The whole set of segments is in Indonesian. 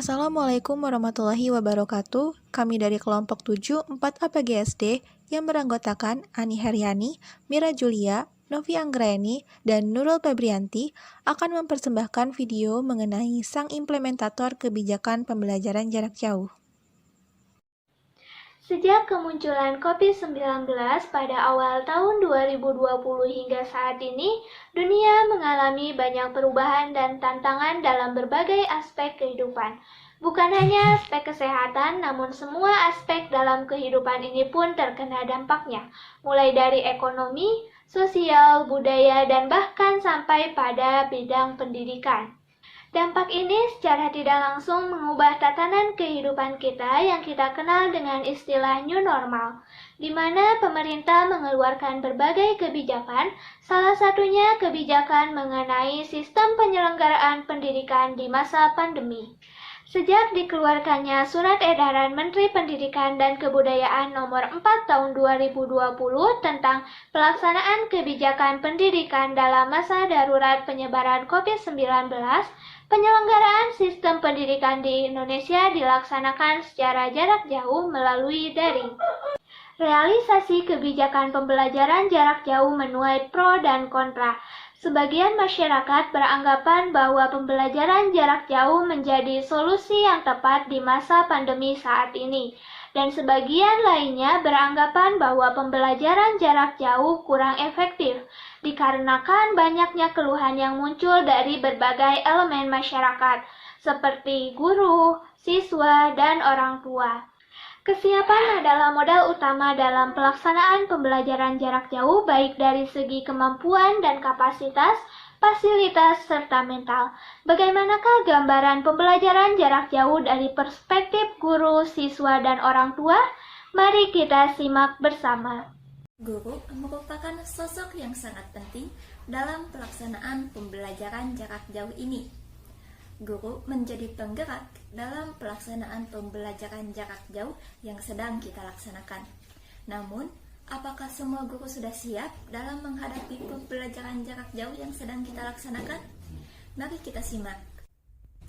Assalamualaikum warahmatullahi wabarakatuh. Kami dari kelompok 7 4 APGSD yang beranggotakan Ani Heryani, Mira Julia, Novi Anggraeni, dan Nurul Febrianti akan mempersembahkan video mengenai sang implementator kebijakan pembelajaran jarak jauh. Sejak kemunculan COVID-19 pada awal tahun 2020 hingga saat ini, dunia mengalami banyak perubahan dan tantangan dalam berbagai aspek kehidupan. Bukan hanya aspek kesehatan, namun semua aspek dalam kehidupan ini pun terkena dampaknya, mulai dari ekonomi, sosial, budaya, dan bahkan sampai pada bidang pendidikan. Dampak ini secara tidak langsung mengubah tatanan kehidupan kita yang kita kenal dengan istilah new normal, di mana pemerintah mengeluarkan berbagai kebijakan, salah satunya kebijakan mengenai sistem penyelenggaraan pendidikan di masa pandemi. Sejak dikeluarkannya Surat Edaran Menteri Pendidikan dan Kebudayaan Nomor 4 Tahun 2020 tentang pelaksanaan kebijakan pendidikan dalam masa darurat penyebaran COVID-19, penyelenggaraan sistem pendidikan di Indonesia dilaksanakan secara jarak jauh melalui daring. Realisasi kebijakan pembelajaran jarak jauh menuai pro dan kontra. Sebagian masyarakat beranggapan bahwa pembelajaran jarak jauh menjadi solusi yang tepat di masa pandemi saat ini, dan sebagian lainnya beranggapan bahwa pembelajaran jarak jauh kurang efektif, dikarenakan banyaknya keluhan yang muncul dari berbagai elemen masyarakat, seperti guru, siswa, dan orang tua. Kesiapan adalah modal utama dalam pelaksanaan pembelajaran jarak jauh baik dari segi kemampuan dan kapasitas, fasilitas, serta mental. Bagaimanakah gambaran pembelajaran jarak jauh dari perspektif guru, siswa, dan orang tua? Mari kita simak bersama. Guru merupakan sosok yang sangat penting dalam pelaksanaan pembelajaran jarak jauh ini. Guru menjadi penggerak dalam pelaksanaan pembelajaran jarak jauh yang sedang kita laksanakan. Namun, apakah semua guru sudah siap dalam menghadapi pembelajaran jarak jauh yang sedang kita laksanakan? Mari kita simak.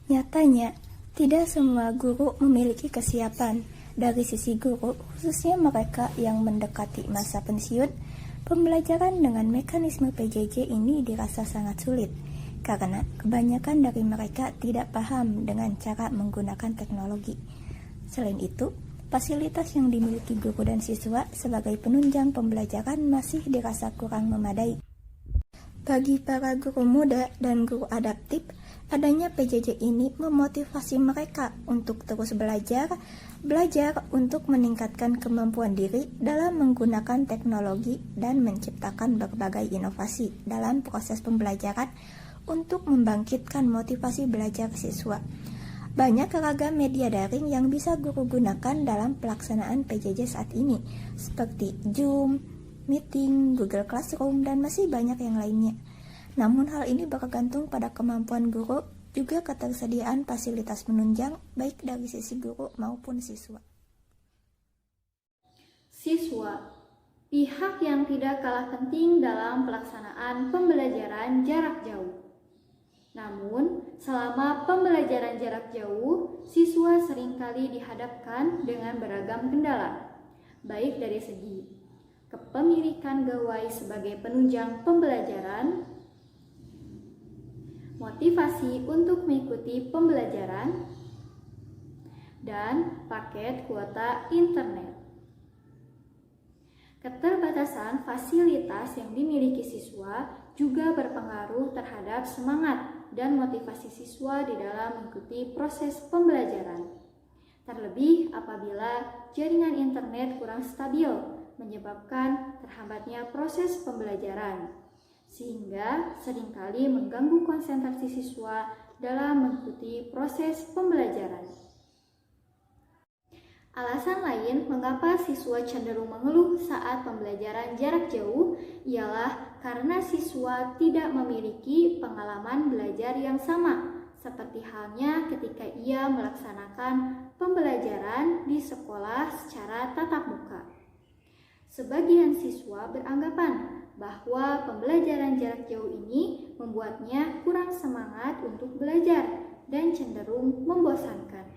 Nyatanya, tidak semua guru memiliki kesiapan. Dari sisi guru, khususnya mereka yang mendekati masa pensiun, pembelajaran dengan mekanisme PJJ ini dirasa sangat sulit. Karena kebanyakan dari mereka tidak paham dengan cara menggunakan teknologi. Selain itu, fasilitas yang dimiliki guru dan siswa sebagai penunjang pembelajaran masih dirasa kurang memadai. Bagi para guru muda dan guru adaptif, adanya PJJ ini memotivasi mereka untuk terus belajar untuk meningkatkan kemampuan diri dalam menggunakan teknologi dan menciptakan berbagai inovasi dalam proses pembelajaran untuk membangkitkan motivasi belajar siswa. Banyak ragam media daring yang bisa guru gunakan dalam pelaksanaan PJJ saat ini, seperti Zoom, Meeting, Google Classroom, dan masih banyak yang lainnya. Namun hal ini bergantung pada kemampuan guru, juga ketersediaan fasilitas menunjang, baik dari sisi guru maupun siswa. Siswa, pihak yang tidak kalah penting dalam pelaksanaan pembelajaran jarak jauh. Namun, selama pembelajaran jarak jauh, siswa seringkali dihadapkan dengan beragam kendala, baik dari segi kepemilikan gawai sebagai penunjang pembelajaran, motivasi untuk mengikuti pembelajaran, dan paket kuota internet. Keterbatasan fasilitas yang dimiliki siswa juga berpengaruh terhadap semangat dan motivasi siswa di dalam mengikuti proses pembelajaran. Terlebih apabila jaringan internet kurang stabil, menyebabkan terhambatnya proses pembelajaran, sehingga seringkali mengganggu konsentrasi siswa dalam mengikuti proses pembelajaran. Alasan lain mengapa siswa cenderung mengeluh saat pembelajaran jarak jauh ialah karena siswa tidak memiliki pengalaman belajar yang sama, seperti halnya ketika ia melaksanakan pembelajaran di sekolah secara tatap muka. Sebagian siswa beranggapan bahwa pembelajaran jarak jauh ini membuatnya kurang semangat untuk belajar dan cenderung membosankan.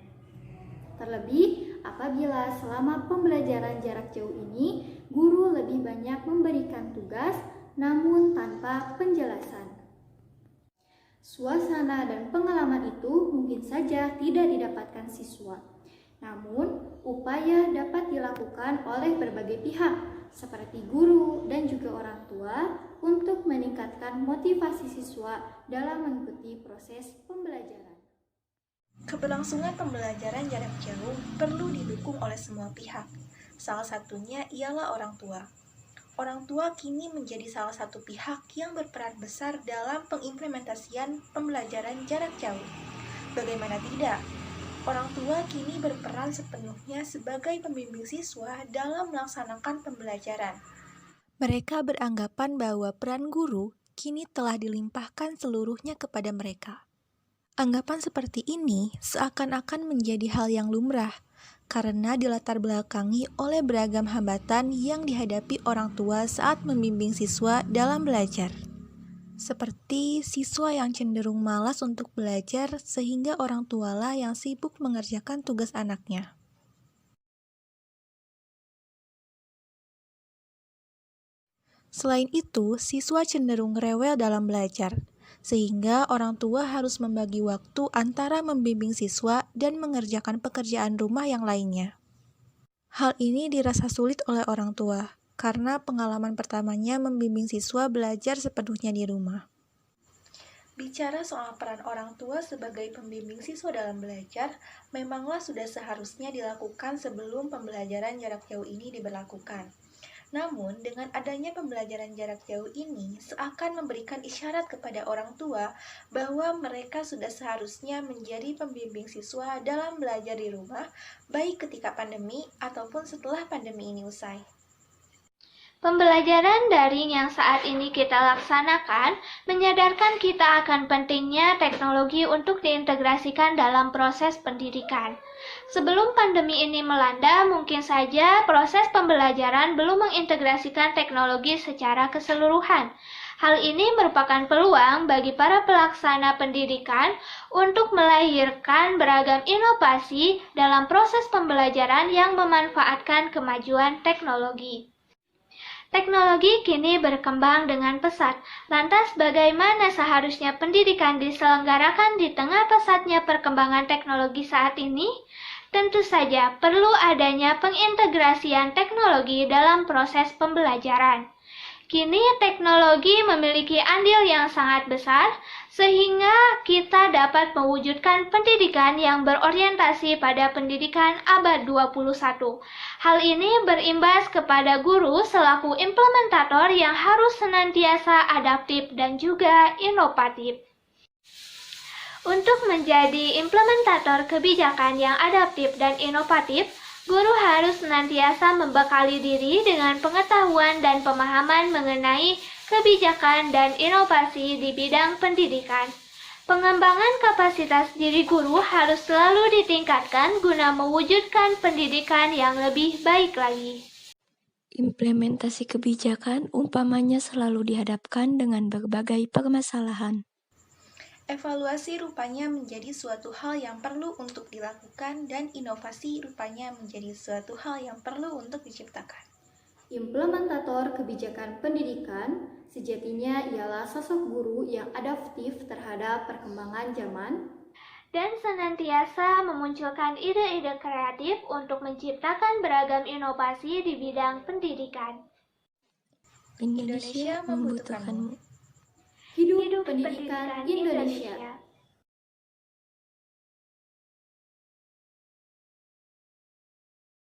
Terlebih apabila selama pembelajaran jarak jauh ini, guru lebih banyak memberikan tugas namun tanpa penjelasan. Suasana dan pengalaman itu mungkin saja tidak didapatkan siswa. Namun, upaya dapat dilakukan oleh berbagai pihak, seperti guru dan juga orang tua, untuk meningkatkan motivasi siswa dalam mengikuti proses pembelajaran. Keberlangsungan pembelajaran jarak jauh perlu didukung oleh semua pihak. Salah satunya ialah orang tua. Orang tua kini menjadi salah satu pihak yang berperan besar dalam pengimplementasian pembelajaran jarak jauh. Bagaimana tidak? Orang tua kini berperan sepenuhnya sebagai pembimbing siswa dalam melaksanakan pembelajaran. Mereka beranggapan bahwa peran guru kini telah dilimpahkan seluruhnya kepada mereka. Anggapan seperti ini seakan-akan menjadi hal yang lumrah, karena dilatar belakangi oleh beragam hambatan yang dihadapi orang tua saat membimbing siswa dalam belajar. Seperti siswa yang cenderung malas untuk belajar sehingga orang tualah yang sibuk mengerjakan tugas anaknya. Selain itu, siswa cenderung rewel dalam belajar, sehingga orang tua harus membagi waktu antara membimbing siswa dan mengerjakan pekerjaan rumah yang lainnya. Hal ini dirasa sulit oleh orang tua, karena pengalaman pertamanya membimbing siswa belajar sepenuhnya di rumah. Bicara soal peran orang tua sebagai pembimbing siswa dalam belajar, memanglah sudah seharusnya dilakukan sebelum pembelajaran jarak jauh ini diberlakukan. Namun, dengan adanya pembelajaran jarak jauh ini seakan memberikan isyarat kepada orang tua bahwa mereka sudah seharusnya menjadi pembimbing siswa dalam belajar di rumah, baik ketika pandemi ataupun setelah pandemi ini usai. Pembelajaran daring yang saat ini kita laksanakan menyadarkan kita akan pentingnya teknologi untuk diintegrasikan dalam proses pendidikan. Sebelum pandemi ini melanda, mungkin saja proses pembelajaran belum mengintegrasikan teknologi secara keseluruhan. Hal ini merupakan peluang bagi para pelaksana pendidikan untuk melahirkan beragam inovasi dalam proses pembelajaran yang memanfaatkan kemajuan teknologi. Teknologi kini berkembang dengan pesat. Lantas bagaimana seharusnya pendidikan diselenggarakan di tengah pesatnya perkembangan teknologi saat ini? Tentu saja perlu adanya pengintegrasian teknologi dalam proses pembelajaran. Kini teknologi memiliki andil yang sangat besar, sehingga kita dapat mewujudkan pendidikan yang berorientasi pada pendidikan abad 21. Hal ini berimbas kepada guru selaku implementator yang harus senantiasa adaptif dan juga inovatif. Untuk menjadi implementator kebijakan yang adaptif dan inovatif, guru harus senantiasa membekali diri dengan pengetahuan dan pemahaman mengenai kebijakan dan inovasi di bidang pendidikan. Pengembangan kapasitas diri guru harus selalu ditingkatkan guna mewujudkan pendidikan yang lebih baik lagi. Implementasi kebijakan umpamanya selalu dihadapkan dengan berbagai permasalahan. Evaluasi rupanya menjadi suatu hal yang perlu untuk dilakukan dan inovasi rupanya menjadi suatu hal yang perlu untuk diciptakan. Implementator kebijakan pendidikan sejatinya ialah sosok guru yang adaptif terhadap perkembangan zaman dan senantiasa memunculkan ide-ide kreatif untuk menciptakan beragam inovasi di bidang pendidikan. Indonesia membutuhkanmu. Hidup Pendidikan Indonesia.